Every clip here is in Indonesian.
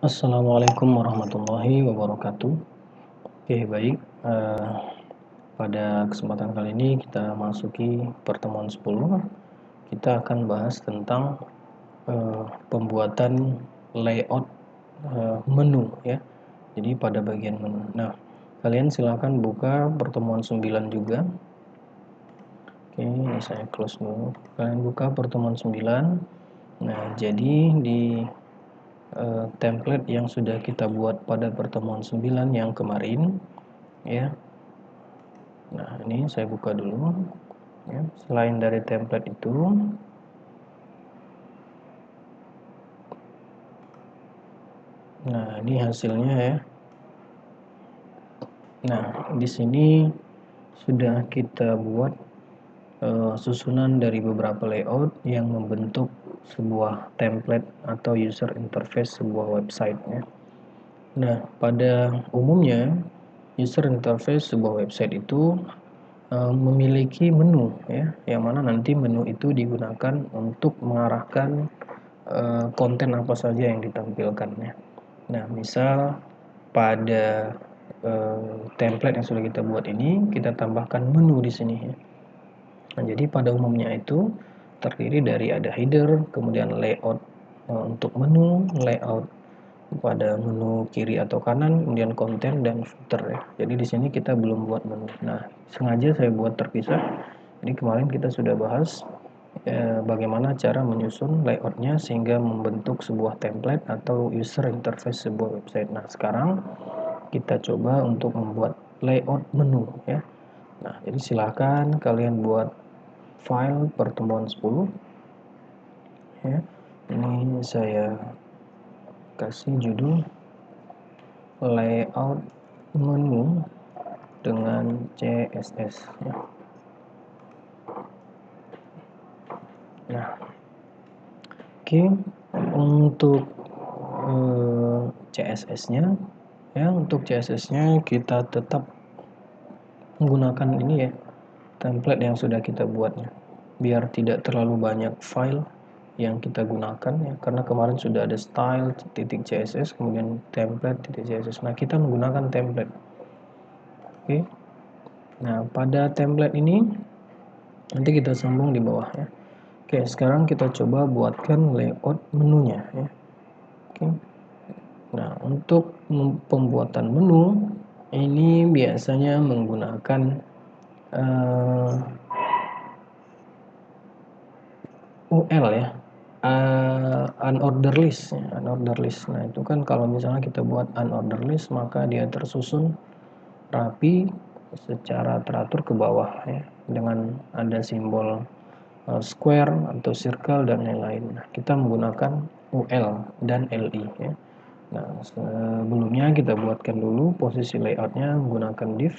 Assalamualaikum warahmatullahi wabarakatuh. Oke, baik. Pada kesempatan kali ini kita masuki pertemuan 10. Kita akan bahas tentang pembuatan layout menu ya. Jadi pada bagian menu. Nah, kalian silakan buka pertemuan 9 juga. Oke, ini saya close dulu. Kalian buka pertemuan 9. Nah, jadi di template yang sudah kita buat pada pertemuan 9 yang kemarin ya. Nah, ini saya buka dulu ya. Selain dari template itu, nah ini hasilnya ya. Nah, di sini sudah kita buat susunan dari beberapa layout yang membentuk sebuah template atau user interface sebuah website ya. Nah, pada umumnya user interface sebuah website itu memiliki menu ya, yang mana nanti menu itu digunakan untuk mengarahkan konten apa saja yang ditampilkan ya. Nah, misal pada template yang sudah kita buat ini kita tambahkan menu di sini ya. Nah, jadi pada umumnya itu terdiri dari ada header, kemudian layout untuk menu, layout pada menu kiri atau kanan, kemudian konten dan footer ya. Jadi di sini kita belum buat menu. Nah, sengaja saya buat terpisah. Jadi kemarin kita sudah bahas bagaimana cara menyusun layoutnya sehingga membentuk sebuah template atau user interface sebuah website. Nah, sekarang kita coba untuk membuat layout menu ya. Nah, jadi silakan kalian buat file pertemuan 10 ya. Ini saya kasih judul layout menu dengan CSS ya. Nah, oke, untuk CSS-nya ya, untuk CSS-nya kita tetap menggunakan ini ya, template yang sudah kita buatnya, biar tidak terlalu banyak file yang kita gunakan ya, karena kemarin sudah ada style.css kemudian template.css. Nah, kita menggunakan template. Oke. Nah, pada template ini nanti kita sambung di bawah ya. Oke, sekarang kita coba buatkan layout menunya ya. Oke. Nah, untuk pembuatan menu ini biasanya menggunakan UL ya, unordered list ya, unordered list. Nah, itu kan kalau misalnya kita buat unordered list maka dia tersusun rapi secara teratur ke bawah ya, dengan ada simbol square atau circle dan lain-lain. Nah, kita menggunakan UL dan LI ya. Nah, sebelumnya kita buatkan dulu posisi layoutnya menggunakan div.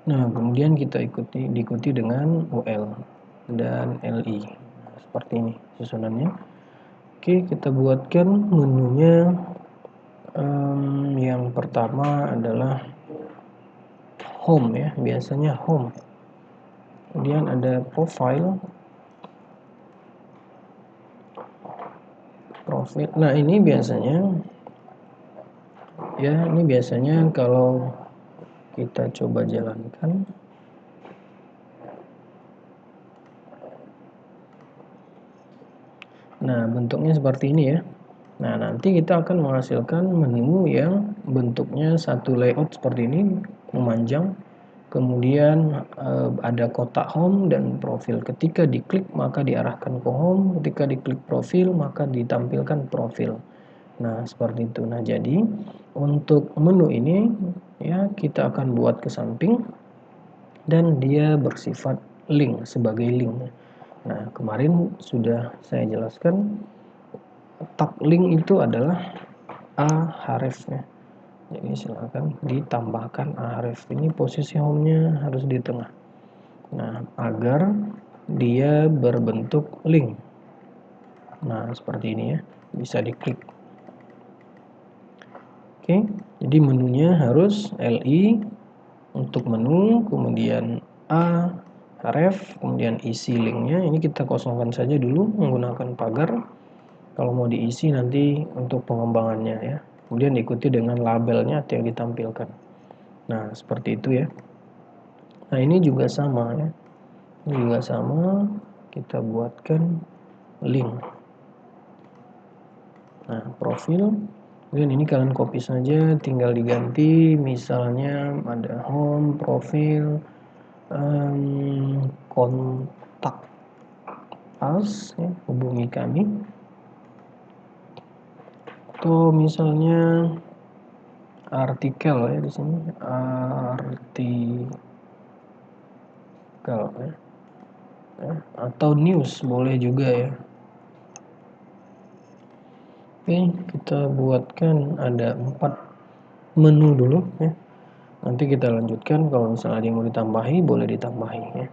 Nah, kemudian kita diikuti dengan UL dan LI. Nah, seperti ini susunannya. Oke, kita buatkan menunya. Yang pertama adalah home ya, biasanya home. Kemudian ada profile. Nah, ini biasanya ya, ini biasanya kalau kita coba jalankan. Nah, bentuknya seperti ini ya. Nah, nanti kita akan menghasilkan menu yang bentuknya satu layout seperti ini, memanjang. Kemudian ada kotak home dan profil. Ketika diklik maka diarahkan ke home, ketika diklik profil maka ditampilkan profil. Nah, seperti itu. Nah, jadi untuk menu ini ya kita akan buat ke samping dan dia bersifat link, sebagai link. Nah, kemarin sudah saya jelaskan tag link itu adalah href ya. Jadi silakan ditambahkan href. Ini posisi home-nya harus di tengah. Nah, agar dia berbentuk link. Nah, seperti ini ya. Bisa diklik. Oke, jadi menunya harus LI untuk menu, kemudian href, kemudian isi linknya. Ini kita kosongkan saja dulu menggunakan pagar. kalau mau diisi nanti untuk pengembangannya ya. Kemudian diikuti dengan labelnya yang ditampilkan. Nah, seperti itu ya. Nah, ini juga sama ya. Ini juga sama, kita buatkan link. Nah, profil. Kemudian ini kalian copy saja, tinggal diganti. Misalnya ada home, profil, kontak us, ya, hubungi kami. Atau misalnya artikel ya di sini, artikel ya. Atau news boleh juga ya. Oke, kita buatkan ada 4 menu dulu ya. Nanti kita lanjutkan, kalau misalnya ada yang mau ditambahi boleh ditambahi ya.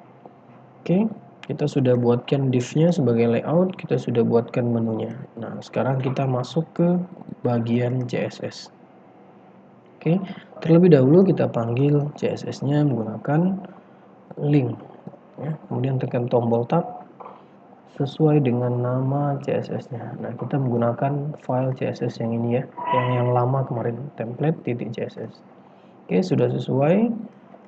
Oke, kita sudah buatkan div-nya sebagai layout, kita sudah buatkan menunya. Nah, sekarang kita masuk ke bagian CSS. Oke, terlebih dahulu kita panggil CSS-nya menggunakan link ya. Kemudian tekan tombol tab sesuai dengan nama CSS-nya. Nah, kita menggunakan file CSS yang ini ya, yang lama kemarin, template.css. Oke, sudah sesuai.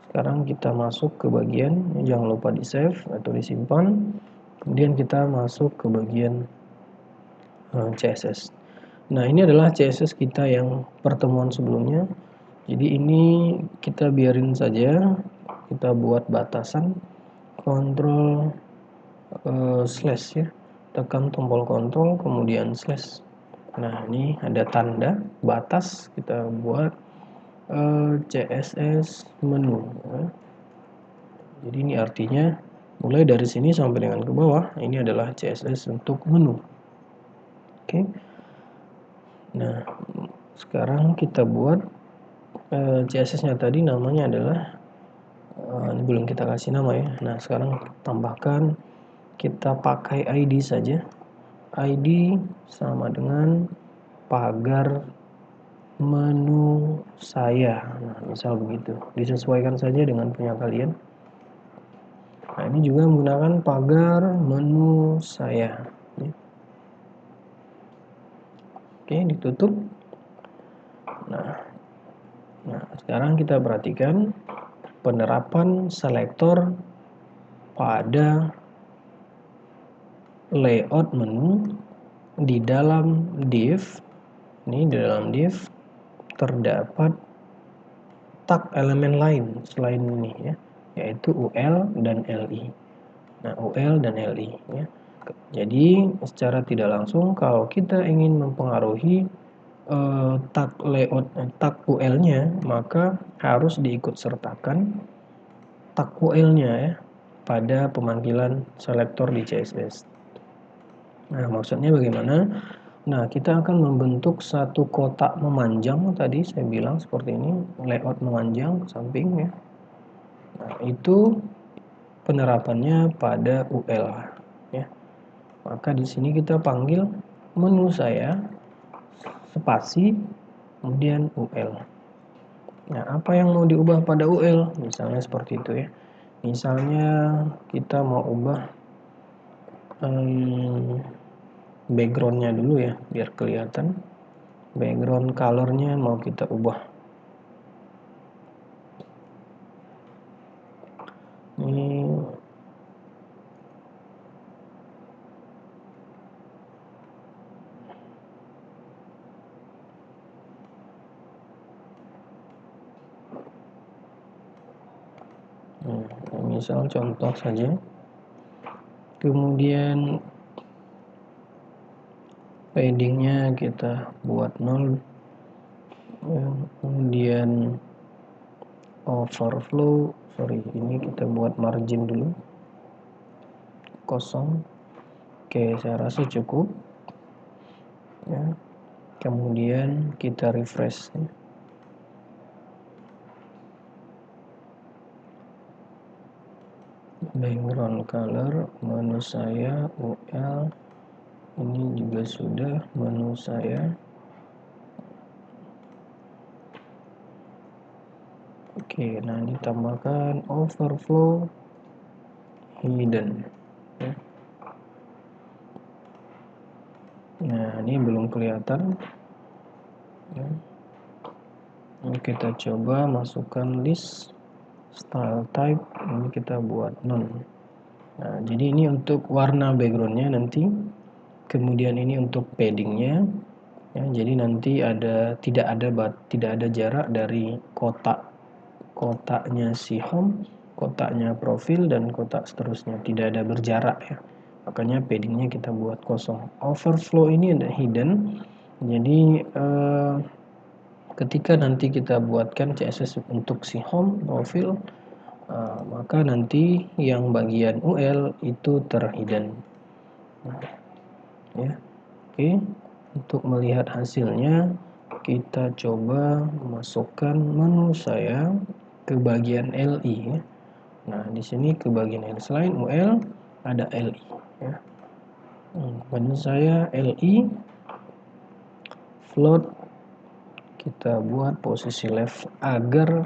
Sekarang kita masuk ke bagian, jangan lupa di save atau disimpan. Kemudian kita masuk ke bagian CSS. Nah, ini adalah CSS kita yang pertemuan sebelumnya. Jadi ini kita biarin saja, kita buat batasan, kontrol slash ya, tekan tombol kontrol kemudian slash. Nah, ini ada tanda batas, kita buat CSS menu ya. Jadi ini artinya mulai dari sini sampai dengan ke bawah ini adalah CSS untuk menu. Oke. Nah, sekarang kita buat CSS-nya tadi namanya adalah ini belum kita kasih nama ya. Nah, sekarang tambahkan, kita pakai ID saja. ID sama dengan pagar menu saya. Nah, misal begitu. Disesuaikan saja dengan punya kalian. Nah, ini juga menggunakan pagar menu saya. Oke, ditutup. Nah, sekarang kita perhatikan penerapan selektor pada layout menu di dalam div. Ini di dalam div terdapat tag elemen lain selain ini ya, yaitu UL dan LI. Nah, UL dan LI ya. Jadi secara tidak langsung kalau kita ingin mempengaruhi tag layout tag UL-nya, maka harus diikut sertakan tag UL-nya ya pada pemanggilan selektor di CSS. Nah, maksudnya bagaimana? Nah, kita akan membentuk satu kotak memanjang, tadi saya bilang seperti ini, layout memanjang ke samping ya. Nah, itu penerapannya pada UL ya. Maka di sini kita panggil menu saya spasi kemudian UL. Nah, apa yang mau diubah pada UL? Misalnya seperti itu ya. Misalnya kita mau ubah backgroundnya dulu ya, biar kelihatan. Background colornya mau kita ubah. Ini misal contoh saja. Kemudian paddingnya kita buat 0. Kemudian overflow, ini kita buat margin dulu 0. Oke, saya rasa cukup ya. Kemudian kita refresh ya. Background color menu saya UL, ini juga sudah menu saya. Oke, nah ditambahkan overflow hidden ya. Nah, ini belum kelihatan. Ya. Ini kita coba masukkan list style type, ini kita buat none. Nah, jadi ini untuk warna backgroundnya nanti, kemudian ini untuk paddingnya. Ya, jadi nanti tidak ada jarak dari kotaknya si home, kotaknya profil, dan kotak seterusnya, tidak ada berjarak ya. Makanya paddingnya kita buat kosong. Overflow ini ada hidden, jadi ketika nanti kita buatkan CSS untuk si home profil, maka nanti yang bagian UL itu terhidden. Nah, ya, oke. Untuk melihat hasilnya, kita coba masukkan menu saya ke bagian LI. Ya. Nah, di sini ke bagian LI, selain UL ada LI. Ya. Menu saya LI, float, kita buat posisi left agar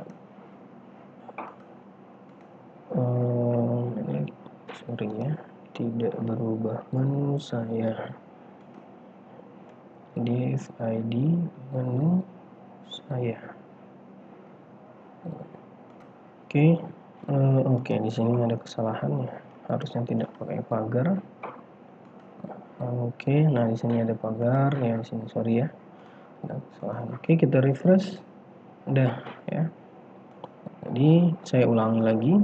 sorry ya, tidak berubah menu saya. Div ID menu saya. Oke, oke, di sini ada kesalahan ya, harusnya tidak pakai pagar. Oke, nah di sini ada pagar ya, di sini sorry ya, ada kesalahan. Oke, kita refresh, udah ya. Jadi saya ulangi lagi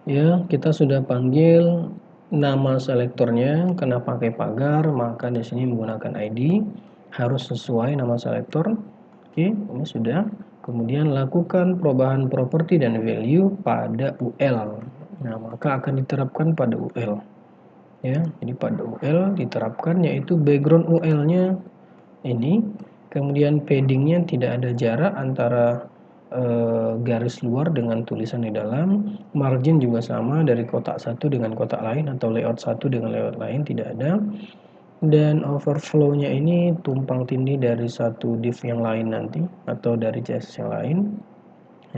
ya, kita sudah panggil nama selektornya karena pakai pagar, maka di sini menggunakan ID harus sesuai nama selektor. Oke, ini sudah. Kemudian lakukan perubahan properti dan value pada UL. Nah, maka akan diterapkan pada UL. Ya, jadi pada UL diterapkan, yaitu background UL-nya ini, kemudian paddingnya tidak ada jarak antara garis luar dengan tulisan di dalam, margin juga sama dari kotak satu dengan kotak lain atau layout satu dengan layout lain tidak ada. Dan overflow-nya ini tumpang tindih dari satu div yang lain nanti atau dari CSS yang lain,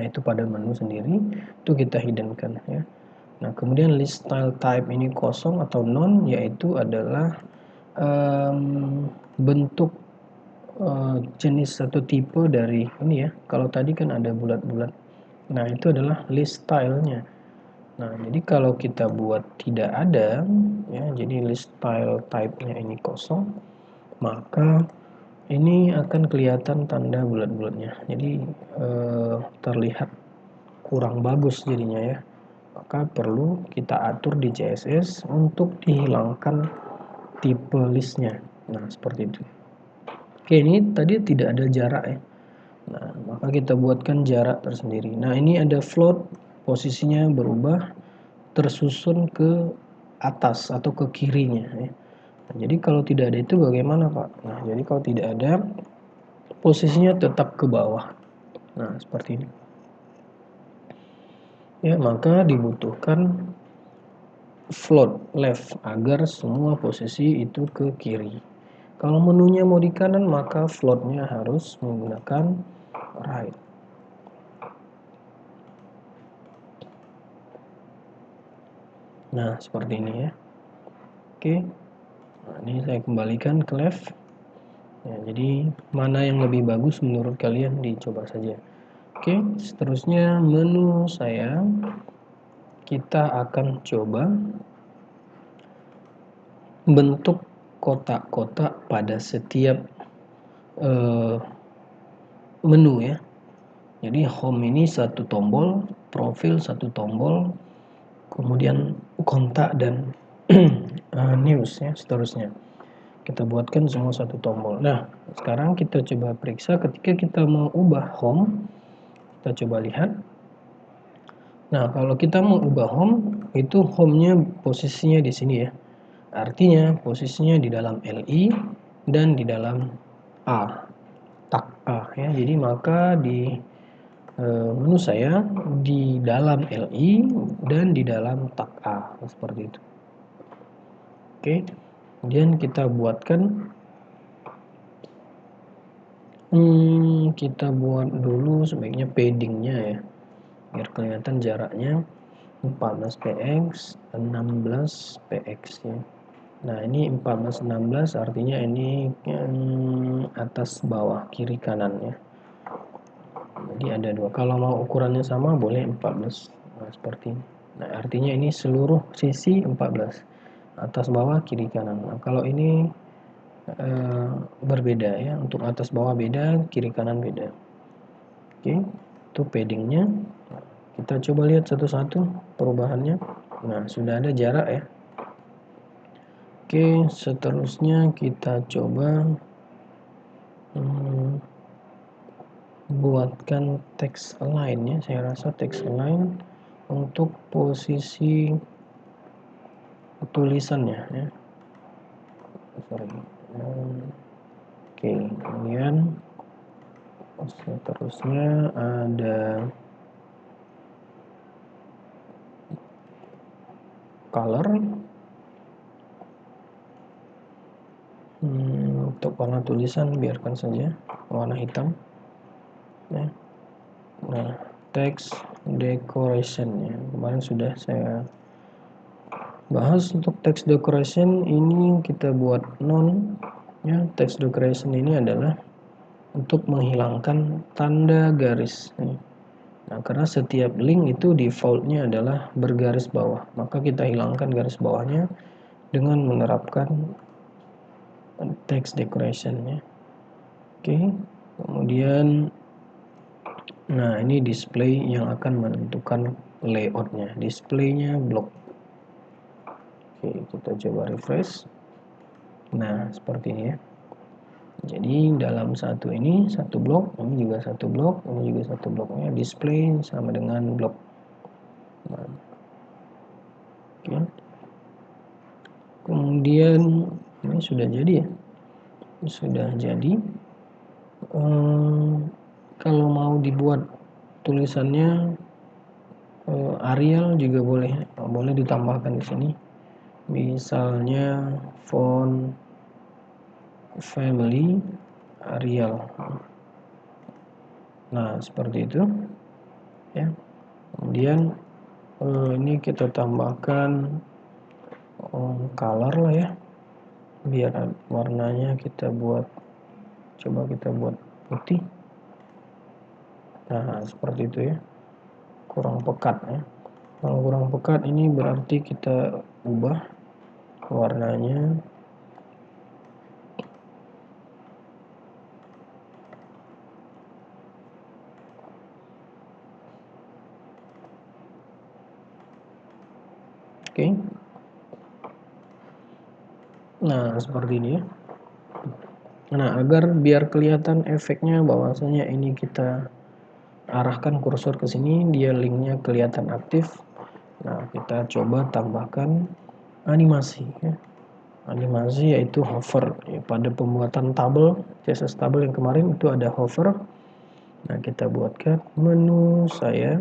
yaitu pada menu sendiri, itu kita hiddenkan ya. Nah, kemudian list style type ini kosong atau non, yaitu adalah bentuk jenis atau tipe dari ini ya. Kalau tadi kan ada bulat-bulat, nah itu adalah list style-nya. Nah, jadi kalau kita buat tidak ada ya, jadi list style type-nya ini kosong, maka ini akan kelihatan tanda bulat-bulatnya. Jadi terlihat kurang bagus jadinya ya. Maka perlu kita atur di CSS untuk dihilangkan tipe listnya. Nah, seperti itu. Oke, ini tadi tidak ada jarak ya. Nah, maka kita buatkan jarak tersendiri. Nah, ini ada float, posisinya berubah tersusun ke atas atau ke kirinya ya. Nah, jadi kalau tidak ada itu bagaimana, Pak? Nah, jadi kalau tidak ada, posisinya tetap ke bawah. Nah, seperti ini. Ya, maka dibutuhkan float left agar semua posisi itu ke kiri. Kalau menunya mau di kanan, maka floatnya harus menggunakan right. Nah, seperti ini ya. Oke. Nah, ini saya kembalikan ke left. Ya, jadi mana yang lebih bagus menurut kalian, dicoba saja. Oke, seterusnya menu saya, kita akan coba bentuk kotak-kotak pada setiap menu ya. Jadi home ini satu tombol, profil satu tombol, kemudian kontak dan news ya, seterusnya. Kita buatkan semua satu tombol. Nah, sekarang kita coba periksa ketika kita mau ubah home. Kita coba lihat. Nah, kalau kita mau ubah home, itu home-nya posisinya di sini ya. Artinya posisinya di dalam LI dan di dalam A, tag A ya. Jadi maka di menu saya di dalam LI dan di dalam tag A, seperti itu. Oke, kemudian kita buatkan, kita buat dulu sebaiknya paddingnya ya, biar kelihatan jaraknya 14 px 16 px ya. Nah, ini 14-16 artinya ini atas bawah kiri kanan ya. Jadi ada dua. Kalau mau ukurannya sama boleh 14. Nah, seperti ini. Nah, artinya ini seluruh sisi 14. Atas bawah kiri kanan. Nah, kalau ini berbeda ya. Untuk atas bawah beda, kiri kanan beda. Oke, itu paddingnya. Kita coba lihat satu-satu perubahannya. Nah, sudah ada jarak ya. Oke, seterusnya kita coba buatkan text align ya. Saya rasa text align untuk posisi tulisannya ya. Oke, kemudian seterusnya ada color. Untuk warna tulisan biarkan saja warna hitam ya. Nah, text decoration ya, kemarin sudah saya bahas. Untuk text decoration ini kita buat non ya. Text decoration ini adalah untuk menghilangkan tanda garis ya. Nah, karena setiap link itu defaultnya adalah bergaris bawah, maka kita hilangkan garis bawahnya dengan menerapkan text decoration ya. Oke, kemudian nah ini display yang akan menentukan layoutnya, displaynya blok. Oke, kita coba refresh. Nah, seperti ini ya. Jadi dalam satu ini satu blok, ini juga satu blok, ini juga satu bloknya, display sama dengan blok. Nah, oke. Kemudian ini sudah jadi ya, sudah jadi. Kalau mau dibuat tulisannya Arial juga boleh ditambahkan di sini. Misalnya font family Arial. Nah, seperti itu ya. Kemudian ini kita tambahkan color lah ya, biar warnanya kita buat, coba kita buat putih. Nah, seperti itu ya, kurang pekat ya. Kalau kurang pekat ini berarti kita ubah warnanya. Oke. Nah, seperti ini ya. Nah, agar biar kelihatan efeknya bahwasanya ini kita arahkan kursor ke sini, dia linknya kelihatan aktif. Nah, kita coba tambahkan animasi ya. Animasi yaitu hover ya. Pada pembuatan tabel, CSS tabel yang kemarin itu ada hover. Nah, kita buatkan menu saya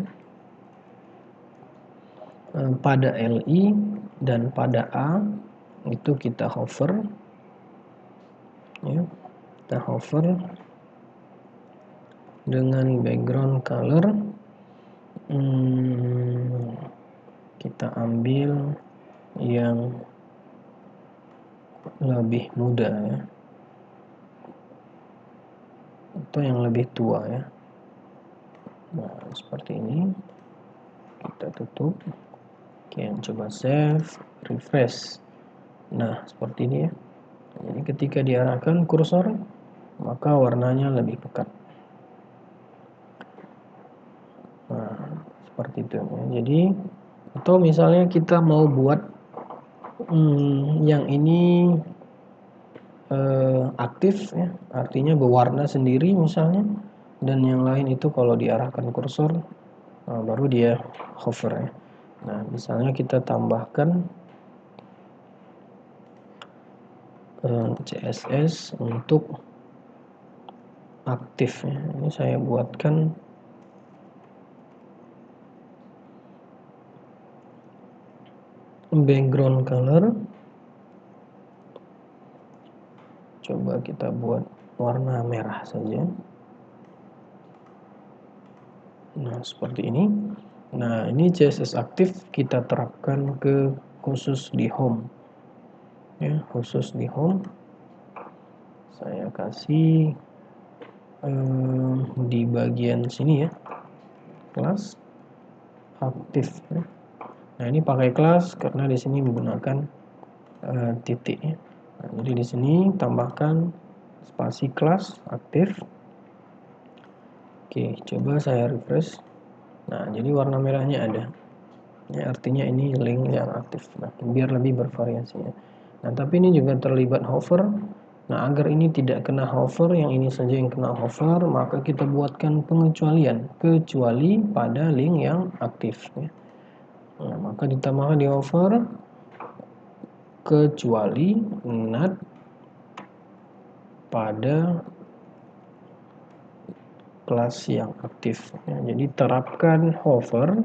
pada LI dan pada A itu kita hover ya. Kita hover dengan background color kita ambil yang lebih muda ya, atau yang lebih tua ya. Nah, seperti ini kita tutup. Oke, coba save, refresh. Nah, seperti ini ya. Jadi ketika diarahkan kursor maka warnanya lebih pekat. Nah, seperti itu ya. Jadi atau misalnya kita mau buat yang ini aktif ya, artinya berwarna sendiri misalnya, dan yang lain itu kalau diarahkan kursor baru dia hover ya. Nah, misalnya kita tambahkan CSS untuk aktif ya. Ini saya buatkan background color, coba kita buat warna merah saja. Nah, seperti ini. Nah, ini CSS aktif kita terapkan ke khusus di home ya, khusus di home. Saya kasih di bagian sini ya, kelas aktif. Nah, ini pakai kelas karena di sini menggunakan titik ya. Nah, jadi di sini tambahkan spasi kelas aktif. Oke, coba saya refresh. Nah, jadi warna merahnya ada. Ya, artinya ini link yang aktif. Nah, biar lebih bervariasi ya. Nah, tapi ini juga terlibat hover. Nah, agar ini tidak kena hover, yang ini saja yang kena hover, maka kita buatkan pengecualian, kecuali pada link yang aktif ya. Nah, maka ditambahkan di hover, kecuali not pada kelas yang aktif ya. Jadi terapkan hover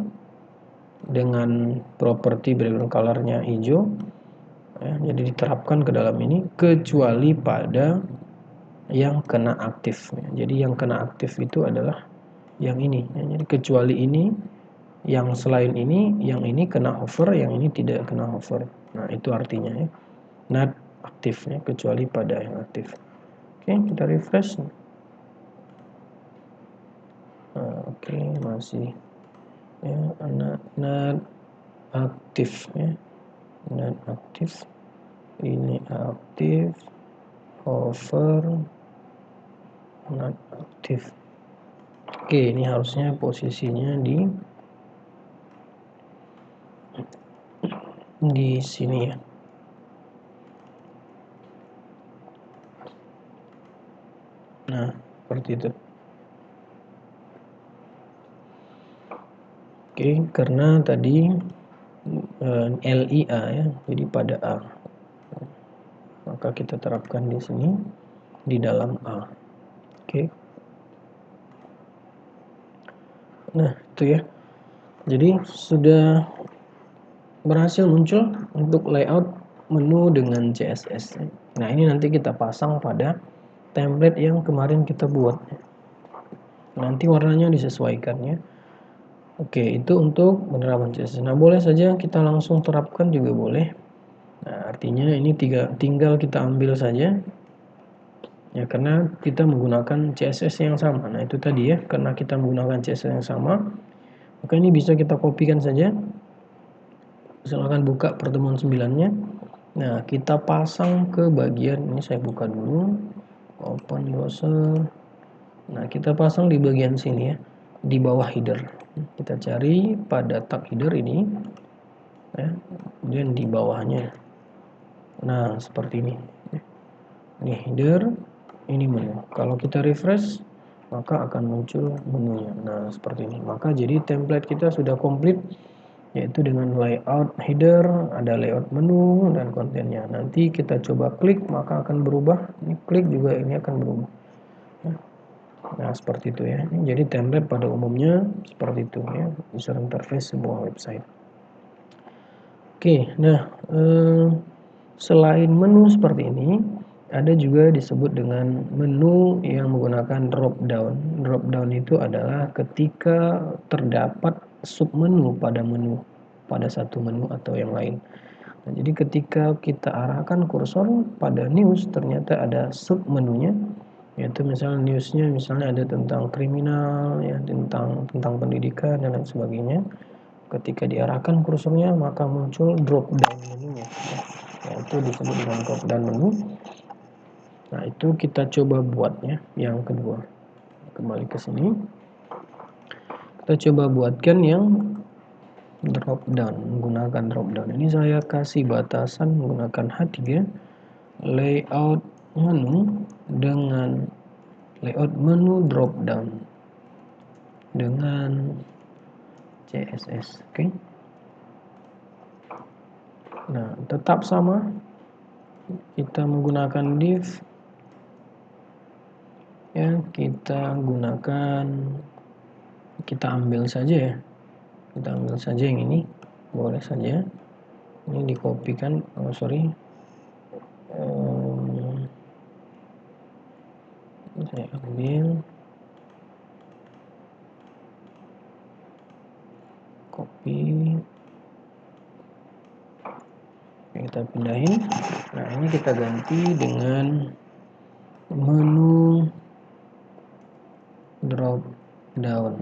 dengan properti background colornya hijau ya, jadi diterapkan ke dalam ini kecuali pada yang kena aktif ya. Jadi yang kena aktif itu adalah yang ini ya. Jadi kecuali ini, yang selain ini, yang ini kena hover, yang ini tidak kena hover. Nah, itu artinya ya, not aktif ya, kecuali pada yang aktif. Oke, kita refresh. Oke, masih ya, not aktif ya, not aktif. Ini aktif, hover, not aktif. Oke, ini harusnya posisinya di sini ya. Nah, seperti itu. Oke, karena tadi LIA ya, jadi pada A. Maka kita terapkan di sini di dalam A. Oke. Nah, itu ya. Jadi sudah berhasil muncul untuk layout menu dengan CSS. Nah, ini nanti kita pasang pada template yang kemarin kita buat. Nanti warnanya disesuaikan ya. Oke, itu untuk penerapan CSS. Nah, boleh saja kita langsung terapkan juga boleh. Nah, artinya ini tinggal kita ambil saja ya, karena kita menggunakan CSS yang sama. Nah, itu tadi ya, karena kita menggunakan CSS yang sama, maka ini bisa kita kopikan saja. Silahkan buka pertemuan 9-nya. Nah, kita pasang ke bagian ini, saya buka dulu, open browser. Nah, kita pasang di bagian sini ya, di bawah header. Kita cari pada tag header ini ya, kemudian di bawahnya. Nah, seperti ini. Ini header, ini menu. Kalau kita refresh, maka akan muncul menunya. Nah, seperti ini. Maka jadi template kita sudah komplit, yaitu dengan layout header, ada layout menu, dan kontennya. Nanti kita coba klik, maka akan berubah. Ini klik juga ini akan berubah. Nah, seperti itu ya. Jadi template pada umumnya seperti itu ya, user interface sebuah website. Oke, nah selain menu seperti ini, ada juga disebut dengan menu yang menggunakan drop down. Drop down itu adalah ketika terdapat submenu pada menu, pada satu menu atau yang lain. Nah, jadi ketika kita arahkan kursor pada news, ternyata ada submenunya, yaitu misalnya newsnya misalnya ada tentang kriminal, ya, tentang pendidikan dan lain sebagainya. Ketika diarahkan kursornya, maka muncul drop down menunya, yaitu disebut dengan drop down menu. Nah, itu kita coba buatnya yang kedua. Kembali ke sini, kita coba buatkan yang drop down, menggunakan drop down. Ini saya kasih batasan menggunakan H3, layout menu dengan layout menu drop down dengan CSS. Oke. Nah, tetap sama, kita menggunakan div ya, kita ambil saja ya, kita ambil saja yang ini, boleh saja ini dikopikan. Saya ambil, copy. Oke, kita kita pindahin. Nah, ini kita ganti dengan menu drop down.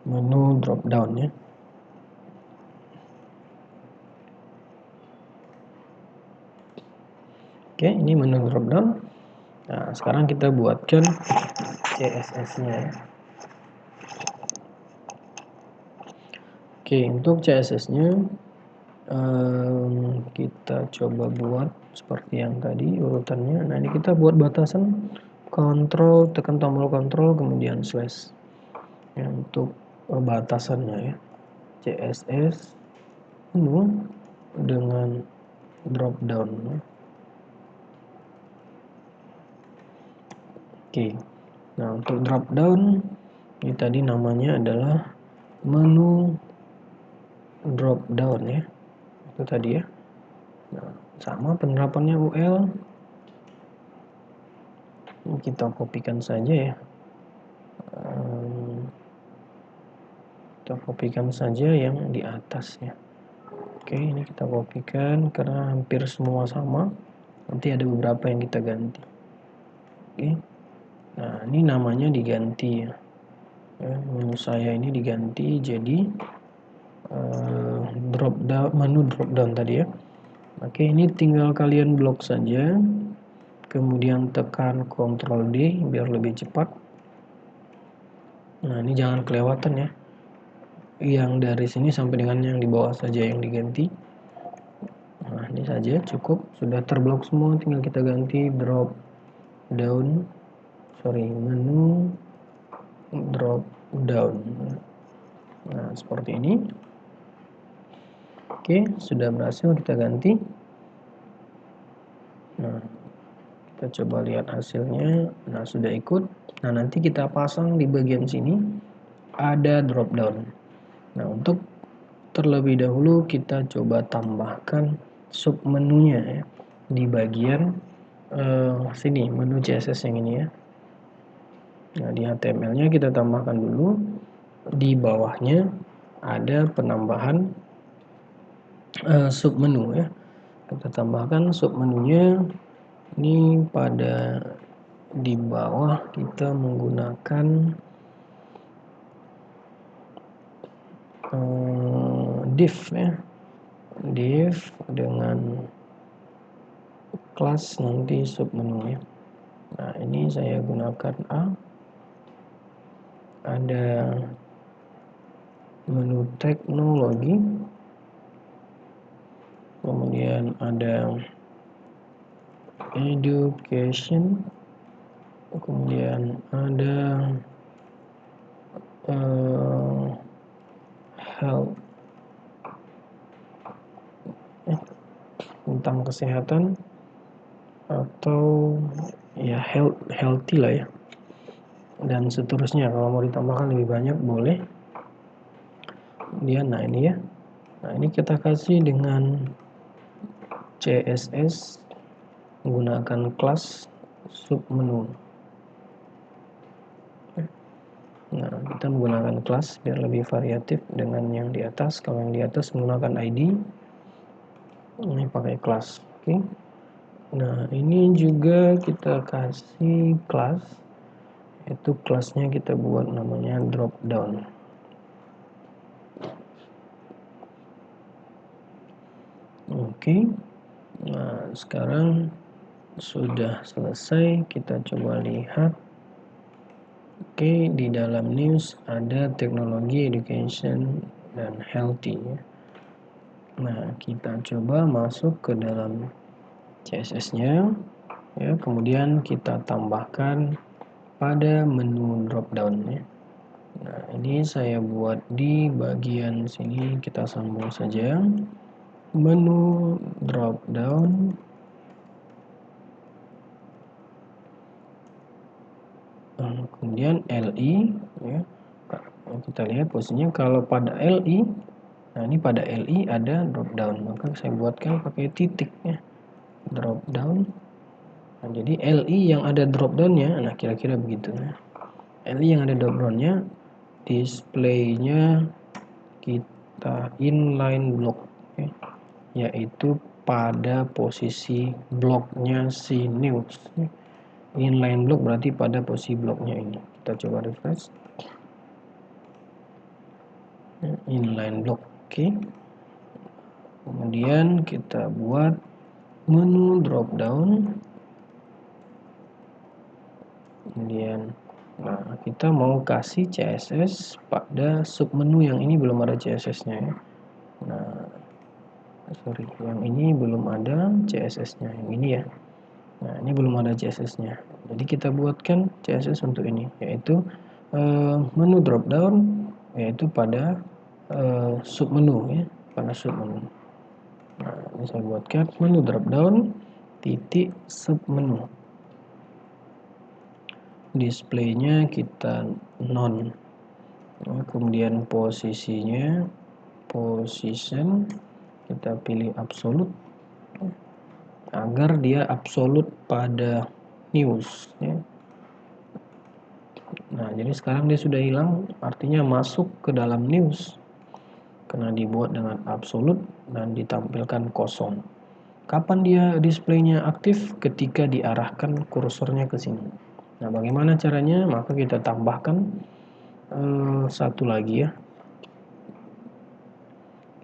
Menu drop down ya. Oke, ini menu drop down. Nah, sekarang kita buatkan CSS-nya ya. Oke, untuk CSS-nya kita coba buat seperti yang tadi urutannya. Nah, ini kita buat batasan kontrol, tekan tombol kontrol kemudian slash ya, untuk batasannya ya. CSS menu dengan drop down ya. Oke. Nah, untuk drop down ini tadi namanya adalah menu drop down ya. Itu tadi ya. Nah, sama penerapannya UL. Ini kita kopikan saja ya. Kita kopikan saja yang di atas ya. Oke, ini kita kopikan karena hampir semua sama. Nanti ada beberapa yang kita ganti. Oke. Nah, ini namanya diganti ya. Menu saya ini diganti jadi drop down, menu drop down tadi ya. Oke, ini tinggal kalian blok saja. Kemudian tekan Ctrl D biar lebih cepat. Nah, ini jangan kelewatan ya. Yang dari sini sampai dengan yang di bawah saja yang diganti. Nah, ini saja cukup, sudah terblok semua, tinggal kita ganti drop down, menu drop down. Nah, seperti ini. Oke, sudah berhasil kita ganti. Nah, kita coba lihat hasilnya. Nah, sudah ikut. Nah, nanti kita pasang di bagian sini ada drop down. Nah, untuk terlebih dahulu kita coba tambahkan sub menunya ya di bagian sini, menu CSS yang ini ya. Nah, di HTML-nya kita tambahkan dulu. Di bawahnya ada penambahan sub menu ya. Kita tambahkan sub menunya ini pada di bawah kita menggunakan div ya. Div dengan kelas nanti sub menu ya. Nah, ini saya gunakan A. Ada menu teknologi. Kemudian ada education. Kemudian ada health tentang kesehatan atau ya healthy lah ya, dan seterusnya. Kalau mau ditambahkan lebih banyak boleh. Kemudian nah ini ya, nah ini kita kasih dengan CSS menggunakan kelas sub menu. Nah, kita menggunakan kelas biar lebih variatif dengan yang di atas. Kalau yang di atas menggunakan ID, ini pakai kelas. Oke. Nah, ini juga kita kasih kelas, itu kelasnya kita buat namanya drop down. Oke. Nah, sekarang sudah selesai. Kita coba lihat. Oke, di dalam news ada teknologi, education, dan healthy. Nah, kita coba masuk ke dalam CSS-nya. Ya, kemudian kita tambahkan pada menu drop down ya. Nah, ini saya buat di bagian sini, kita sambung saja. Menu drop down. Kemudian LI ya. Kita lihat posisinya kalau pada LI. Nah, ini pada LI ada drop down, maka saya buatkan pakai titik ya. Drop down. Nah, jadi LI yang ada drop down-nya, nah kira-kira begitu ya. LI yang ada drop down-nya, display-nya kita inline block yaitu pada posisi bloknya si news. Inline block berarti pada posisi bloknya ini. Kita coba refresh. Inline block, oke. Kemudian kita buat menu drop down. Kemudian, nah kita mau kasih CSS pada submenu yang ini belum ada CSS-nya ya. Nah, sorry, yang ini belum ada CSS-nya, yang ini ya. Nah, ini belum ada CSS-nya. Jadi kita buatkan CSS untuk ini, yaitu menu drop down, yaitu pada submenu ya, pada submenu. Nah, ini saya buatkan menu drop down titik submenu. Displaynya kita non. Nah, kemudian posisinya position kita pilih absolute agar dia absolut pada news ya. Nah, jadi sekarang dia sudah hilang, artinya masuk ke dalam news karena dibuat dengan absolut dan ditampilkan kosong. Kapan dia displaynya aktif? Ketika diarahkan kursornya ke sini. Nah, bagaimana caranya? Maka kita tambahkan satu lagi ya.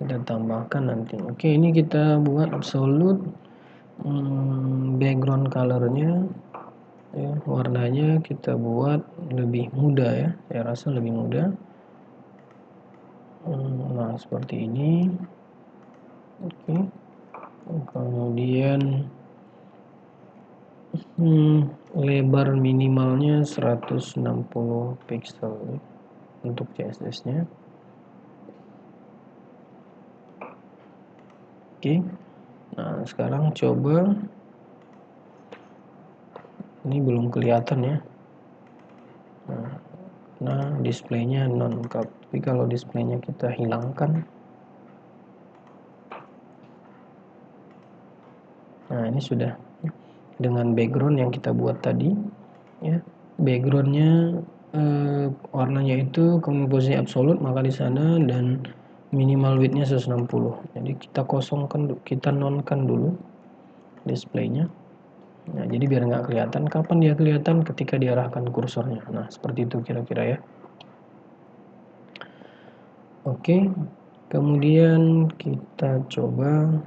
Kita tambahkan nanti. Oke, ini kita buat absolute background colornya ya, warnanya kita buat lebih muda ya, saya rasa lebih muda. Nah, seperti ini. Oke. Kemudian lebar minimalnya 160 pixel ya, untuk CSS-nya. Oke. Nah, sekarang coba. Ini belum kelihatan ya. Nah, displaynya non cap. Tapi kalau displaynya kita hilangkan, nah ini sudah dengan background yang kita buat tadi ya. Backgroundnya warnanya itu komposisi absolut, maka di sana, dan minimal widthnya 160. Jadi kita kosongkan, kita nonkan dulu displaynya. Nah, jadi biar nggak kelihatan. Kapan dia kelihatan? Ketika diarahkan kursornya. Nah, seperti itu kira-kira ya. Oke, kemudian kita coba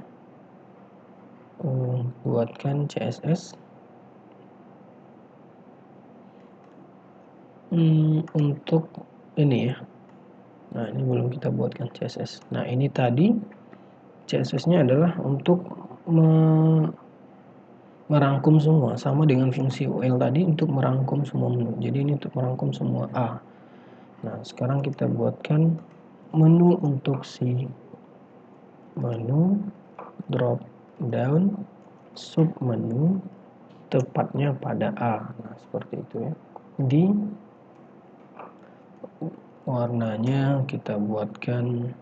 buatkan CSS untuk ini ya. Nah, ini belum kita buatkan CSS. Nah, ini tadi CSS-nya adalah untuk merangkum semua, sama dengan fungsi UL tadi untuk merangkum semua menu. Jadi ini untuk merangkum semua A. Nah, sekarang kita buatkan menu untuk si menu drop down sub menu tepatnya pada A. Nah, seperti itu ya. Di warnanya kita buatkan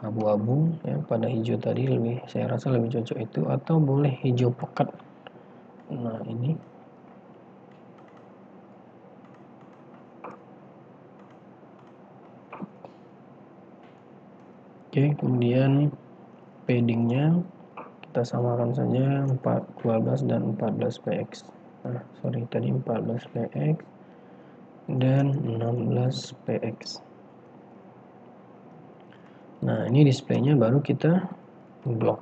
abu-abu ya, pada hijau tadi lebih, saya rasa lebih cocok itu, atau boleh hijau pekat. Nah, ini oke. Kemudian paddingnya kita samakan saja 12 dan 14 px. Nah, sorry, tadi 14 px dan 16 px. Nah, ini displaynya baru kita blok.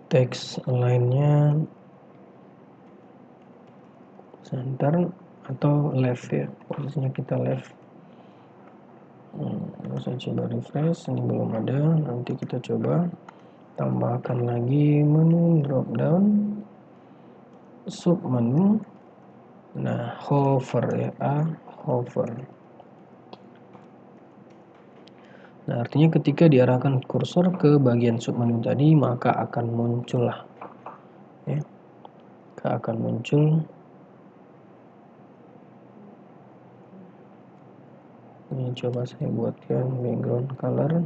Text align-nya center atau left ya, posisinya kita left. Saya coba refresh, ini belum ada. Nanti kita coba tambahkan lagi menu drop down sub menu. Nah, hover ya, hover. Nah, artinya ketika diarahkan kursor ke bagian submenu tadi, maka akan muncul lah ya, akan muncul. Ini coba saya buatkan background color.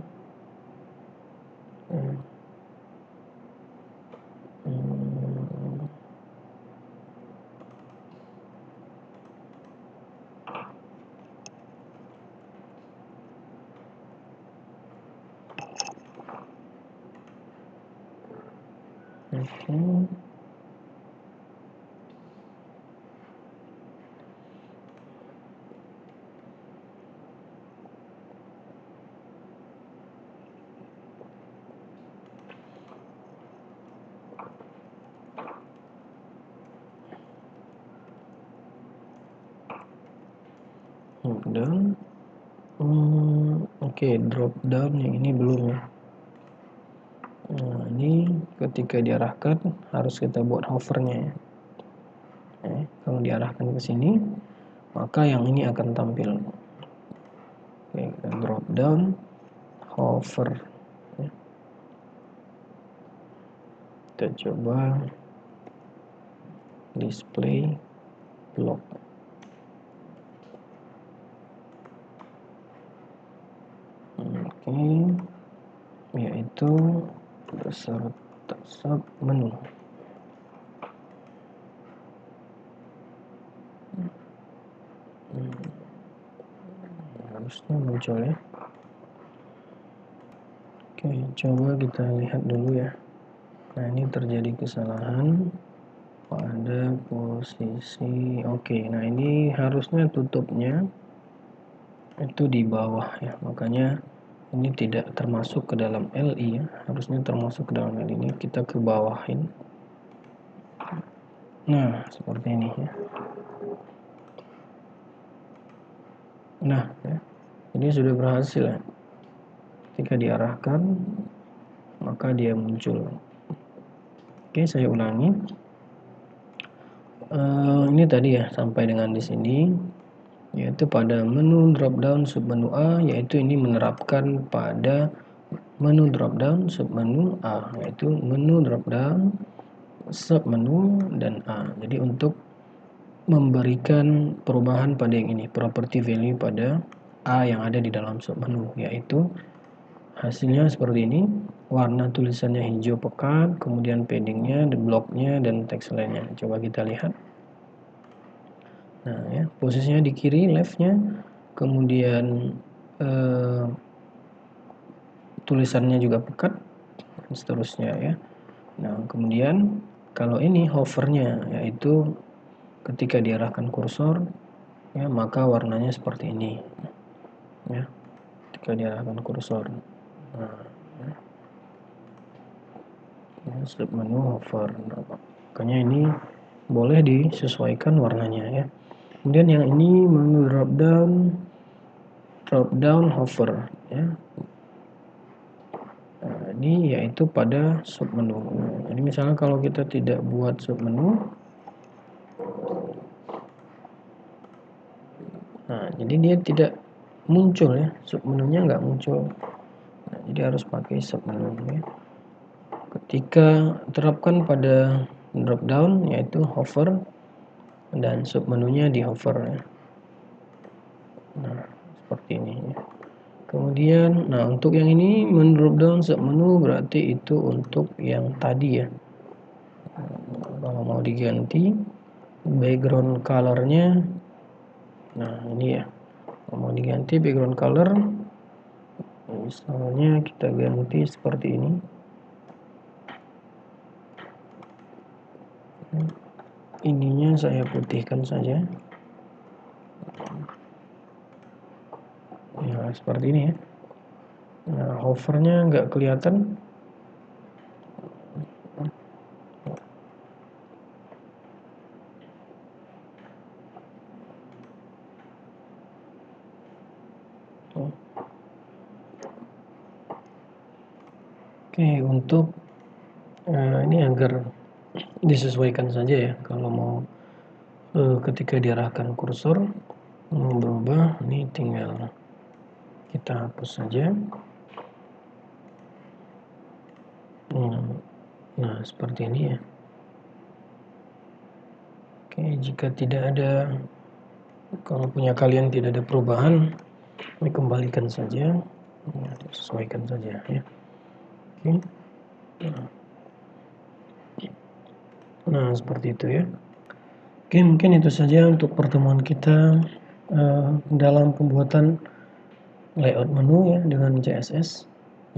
Oke. Drop down. Oke, drop down yang ini belum ya. Nah, ini ketika diarahkan harus kita buat hovernya ya. Kalau diarahkan ke sini, maka yang ini akan tampil. Oke, kita drop down, hover. Kita coba display block. Oke, yaitu beserta sub menu. Harusnya muncul ya. Oke, coba kita lihat dulu ya. Nah, ini terjadi kesalahan pada posisi. Oke, nah ini harusnya tutupnya itu di bawah ya, makanya ini tidak termasuk ke dalam LI ya, harusnya termasuk ke dalam LI. Ini kita ke bawahin. Nah, seperti ini ya. Nah ya, ini sudah berhasil ya. Ketika diarahkan maka dia muncul. Oke, saya ulangi. Ini tadi ya, sampai dengan di sini, yaitu pada menu dropdown submenu A, yaitu ini menerapkan pada menu dropdown submenu A, yaitu menu dropdown submenu dan A. Jadi untuk memberikan perubahan pada yang ini, property value pada A yang ada di dalam submenu, yaitu hasilnya seperti ini, warna tulisannya hijau pekat, kemudian paddingnya, bloknya, dan teks lainnya. Coba kita lihat. Nah ya, posisinya di kiri, leftnya, kemudian tulisannya juga pekat, dan seterusnya ya. Nah kemudian kalau ini hovernya, yaitu ketika diarahkan kursor ya, maka warnanya seperti ini ya, ketika diarahkan kursor. Nah, ya, submenu hover. Nah, makanya ini boleh disesuaikan warnanya ya. Kemudian yang ini menu drop down hover ya. Nah, ini yaitu pada submenu. Nah, ini misalnya kalau kita tidak buat submenu, nah jadi dia tidak muncul ya, submenunya nggak muncul. Nah, jadi harus pakai submenu ya. Ketika terapkan pada drop down yaitu hover dan submenunya di hover ya. Nah, seperti ini ya. Kemudian, nah untuk yang ini drop down submenu berarti itu untuk yang tadi ya. Kalau mau diganti background colornya, nah ini ya. Kalau mau diganti background color, misalnya kita ganti seperti ini. Ininya saya putihkan saja. Ya seperti ini ya. Nah, hovernya nggak kelihatan. Oke, untuk ini agar disesuaikan saja ya. Kalau mau ketika diarahkan kursor mau berubah, ini tinggal kita hapus saja. Nah, seperti ini ya. Oke, jika tidak ada, kalau punya kalian tidak ada perubahan, ini kembalikan saja, sesuaikan saja ya. Oke. Nah, seperti itu ya. Oke, mungkin itu saja untuk pertemuan kita dalam pembuatan layout menu ya dengan CSS.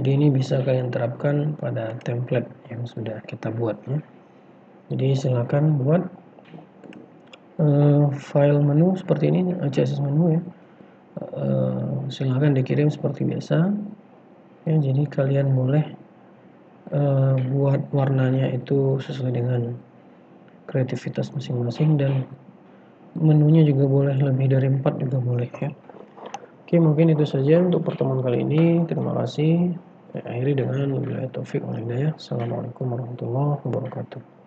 Jadi ini bisa kalian terapkan pada template yang sudah kita buat ya. Jadi silakan buat file menu seperti ini, CSS menu ya. Silakan dikirim seperti biasa ya. Jadi kalian boleh buat warnanya itu sesuai dengan kreativitas masing-masing, dan menunya juga boleh lebih dari 4 juga boleh ya. Oke, mungkin itu saja untuk pertemuan kali ini. Terima kasih. Akhiri dengan wabillahi taufik wal hidayah. Assalamualaikum warahmatullahi wabarakatuh.